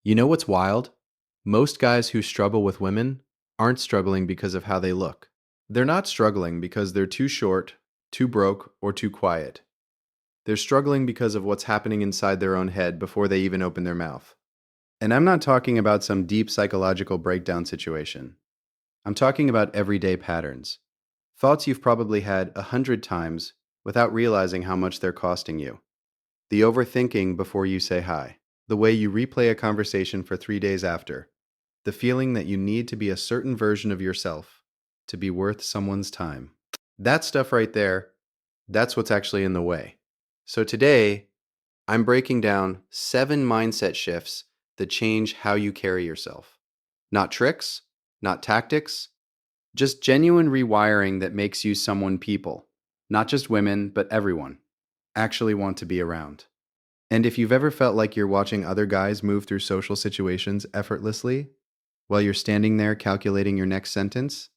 You know what's wild? Most guys who struggle with women aren't struggling because of how they look. They're not struggling because they're too short, too broke, or too quiet. They're struggling because of what's happening inside their own head before they even open their mouth. And I'm not talking about some deep psychological breakdown situation. I'm talking about everyday patterns. Thoughts you've probably had 100 times without realizing how much they're costing you. The overthinking before you say hi. The way you replay a conversation for 3 days after. The feeling that you need to be a certain version of yourself to be worth someone's time. That stuff right there, that's what's actually in the way. So today, I'm breaking down 7 mindset shifts that change how you carry yourself. Not tricks, not tactics, just genuine rewiring that makes you someone people, not just women, but everyone, actually want to be around. And if you've ever felt like you're watching other guys move through social situations effortlessly while you're standing there calculating your next sentence,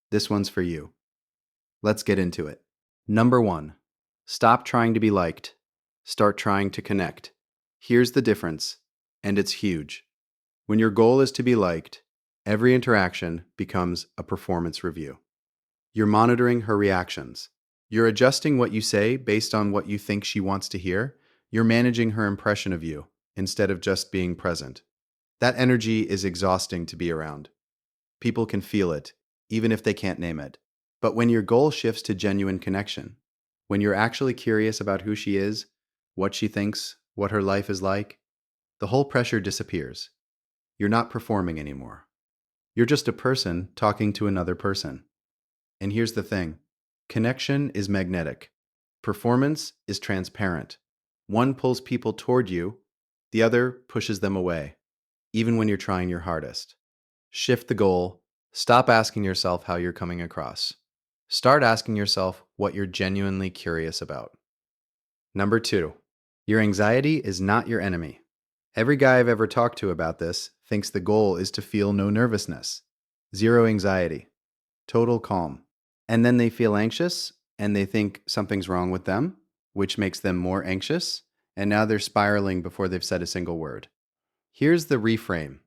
this one's for you. Let's get into it. Number 1, stop trying to be liked. Start trying to connect. Here's the difference, and it's huge. When your goal is to be liked, every interaction becomes a performance review. You're monitoring her reactions. You're adjusting what you say based on what you think she wants to hear. You're managing her impression of you instead of just being present. That energy is exhausting to be around. People can feel it, even if they can't name it. But when your goal shifts to genuine connection, when you're actually curious about who she is, what she thinks, what her life is like, the whole pressure disappears. You're not performing anymore. You're just a person talking to another person. And here's the thing. Connection is magnetic. Performance is transparent. One pulls people toward you, the other pushes them away, even when you're trying your hardest. Shift the goal. Stop asking yourself how you're coming across. Start asking yourself what you're genuinely curious about. Number 2, your anxiety is not your enemy. Every guy I've ever talked to about this thinks the goal is to feel no nervousness, zero anxiety, total calm. And then they feel anxious and they think something's wrong with them, which makes them more anxious, and now they're spiraling before they've said a single word. Here's the reframe.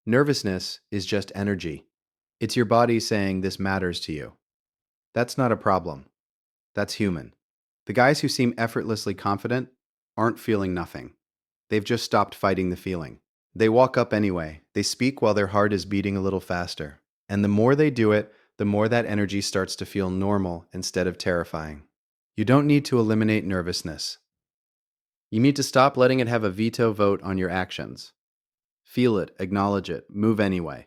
Nervousness is just energy. It's your body saying this matters to you. That's not a problem. That's human. The guys who seem effortlessly confident aren't feeling nothing. They've just stopped fighting the feeling. They walk up anyway. They speak while their heart is beating a little faster. And the more they do it, the more that energy starts to feel normal instead of terrifying. You don't need to eliminate nervousness. You need to stop letting it have a veto vote on your actions. Feel it, acknowledge it, move anyway.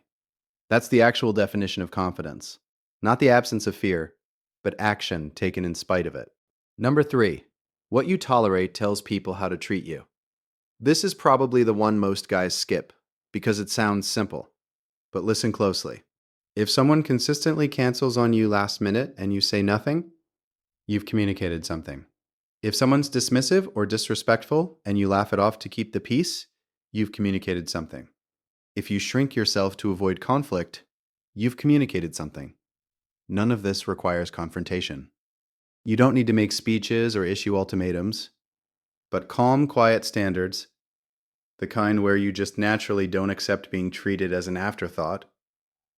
That's the actual definition of confidence. Not the absence of fear, but action taken in spite of it. Number 3, what you tolerate tells people how to treat you. This is probably the one most guys skip, because it sounds simple. But listen closely. If someone consistently cancels on you last minute and you say nothing, you've communicated something. If someone's dismissive or disrespectful and you laugh it off to keep the peace, you've communicated something. If you shrink yourself to avoid conflict, you've communicated something. None of this requires confrontation. You don't need to make speeches or issue ultimatums, but calm, quiet standards, the kind where you just naturally don't accept being treated as an afterthought,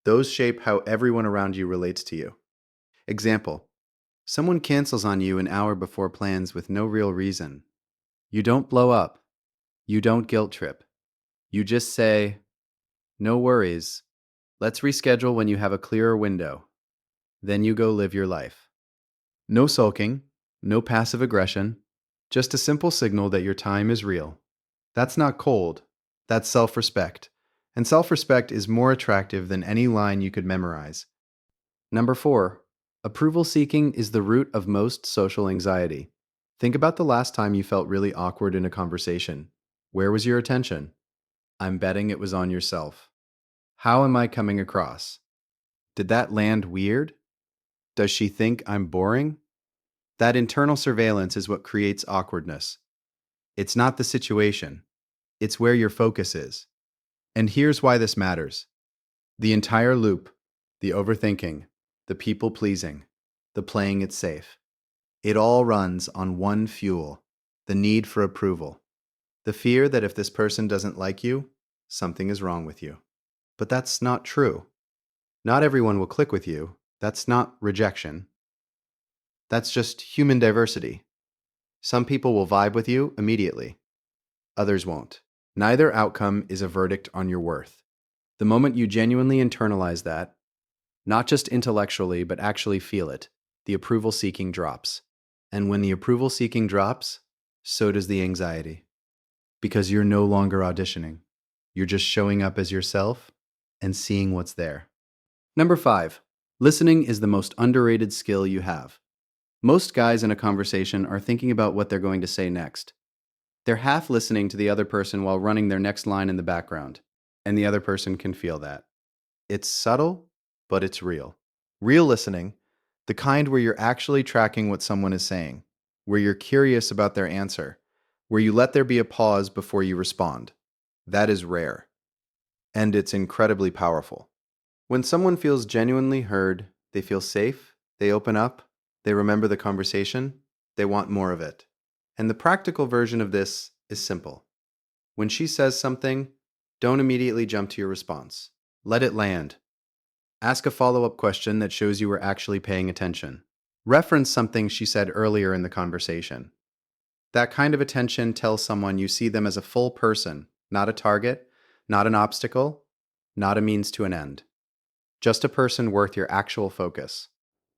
those shape how everyone around you relates to you. Example, someone cancels on you an hour before plans with no real reason. You don't blow up. You don't guilt trip. You just say, no worries. Let's reschedule when you have a clearer window. Then you go live your life. No sulking, no passive aggression, just a simple signal that your time is real. That's not cold. That's self-respect. And self-respect is more attractive than any line you could memorize. Number 4, approval seeking is the root of most social anxiety. Think about the last time you felt really awkward in a conversation. Where was your attention? I'm betting it was on yourself. How am I coming across? Did that land weird? Does she think I'm boring? That internal surveillance is what creates awkwardness. It's not the situation. It's where your focus is. And here's why this matters. The entire loop, the overthinking, the people-pleasing, the playing it safe. It all runs on one fuel, the need for approval. The fear that if this person doesn't like you, something is wrong with you. But that's not true. Not everyone will click with you. That's not rejection. That's just human diversity. Some people will vibe with you immediately. Others won't. Neither outcome is a verdict on your worth. The moment you genuinely internalize that, not just intellectually, but actually feel it, the approval seeking drops. And when the approval seeking drops, so does the anxiety. Because you're no longer auditioning. You're just showing up as yourself and seeing what's there. Number 5, listening is the most underrated skill you have. Most guys in a conversation are thinking about what they're going to say next. They're half listening to the other person while running their next line in the background, and the other person can feel that. It's subtle, but it's real. Real listening, the kind where you're actually tracking what someone is saying, where you're curious about their answer, where you let there be a pause before you respond. That is rare, and it's incredibly powerful. When someone feels genuinely heard, they feel safe, they open up, they remember the conversation, they want more of it. And the practical version of this is simple. When she says something, don't immediately jump to your response. Let it land. Ask a follow-up question that shows you were actually paying attention. Reference something she said earlier in the conversation. That kind of attention tells someone you see them as a full person, not a target, not an obstacle, not a means to an end. Just a person worth your actual focus.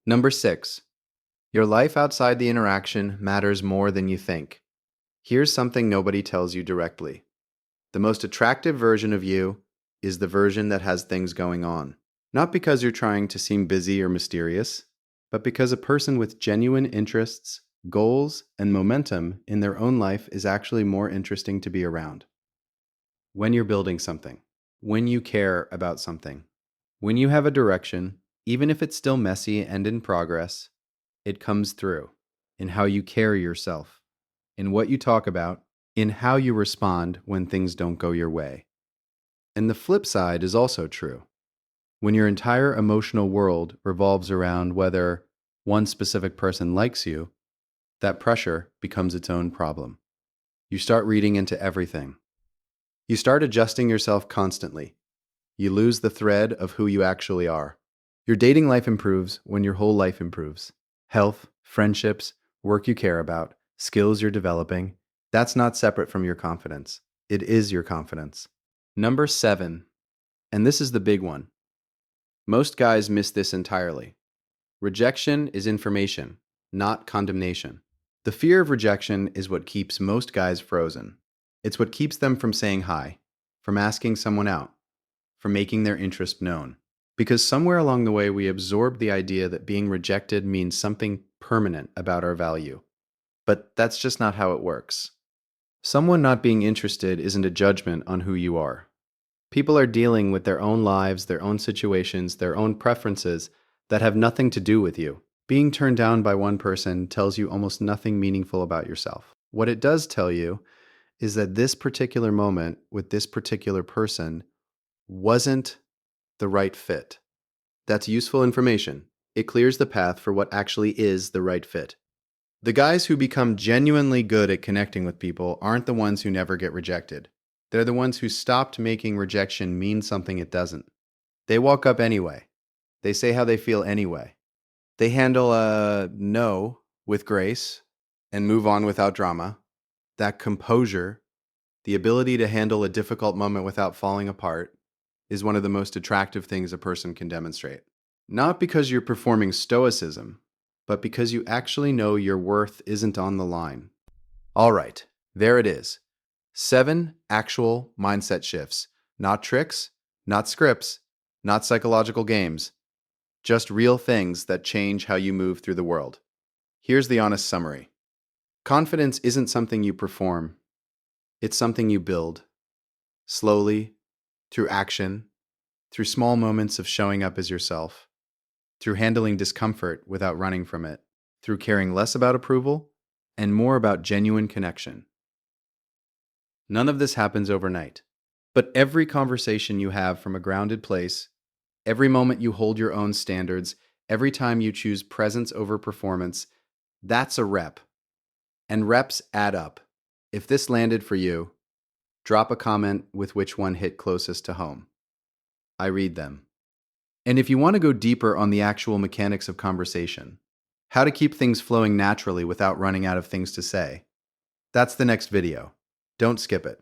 Number 6, your life outside the interaction matters more than you think. Here's something nobody tells you directly. The most attractive version of you is the version that has things going on. Not because you're trying to seem busy or mysterious, but because a person with genuine interests, goals, and momentum in their own life is actually more interesting to be around. When you're building something, when you care about something, when you have a direction, even if it's still messy and in progress, it comes through in how you carry yourself, in what you talk about, in how you respond when things don't go your way. And the flip side is also true. When your entire emotional world revolves around whether one specific person likes you, that pressure becomes its own problem. You start reading into everything. You start adjusting yourself constantly. You lose the thread of who you actually are. Your dating life improves when your whole life improves. Health, friendships, work you care about, skills you're developing, that's not separate from your confidence. It is your confidence. Number 7, and this is the big one. Most guys miss this entirely. Rejection is information, not condemnation. The fear of rejection is what keeps most guys frozen. It's what keeps them from saying hi, from asking someone out, from making their interest known. Because somewhere along the way, we absorbed the idea that being rejected means something permanent about our value. But that's just not how it works. Someone not being interested isn't a judgment on who you are. People are dealing with their own lives, their own situations, their own preferences that have nothing to do with you. Being turned down by one person tells you almost nothing meaningful about yourself. What it does tell you is that this particular moment with this particular person wasn't the right fit. That's useful information. It clears the path for what actually is the right fit. The guys who become genuinely good at connecting with people aren't the ones who never get rejected. They're the ones who stopped making rejection mean something it doesn't. They walk up anyway. They say how they feel anyway. They handle a no with grace and move on without drama. That composure, the ability to handle a difficult moment without falling apart, is one of the most attractive things a person can demonstrate. Not because you're performing stoicism, but because you actually know your worth isn't on the line. All right, there it is. 7 actual mindset shifts. Not tricks, not scripts, not psychological games. Just real things that change how you move through the world. Here's the honest summary. Confidence isn't something you perform. It's something you build. Slowly, through action, through small moments of showing up as yourself, through handling discomfort without running from it, through caring less about approval and more about genuine connection. None of this happens overnight, but every conversation you have from a grounded place, every moment you hold your own standards, every time you choose presence over performance, that's a rep. And reps add up. If this landed for you, Drop a comment with which one hit closest to home. I read them. And if you want to go deeper on the actual mechanics of conversation, how to keep things flowing naturally without running out of things to say, that's the next video. Don't skip it.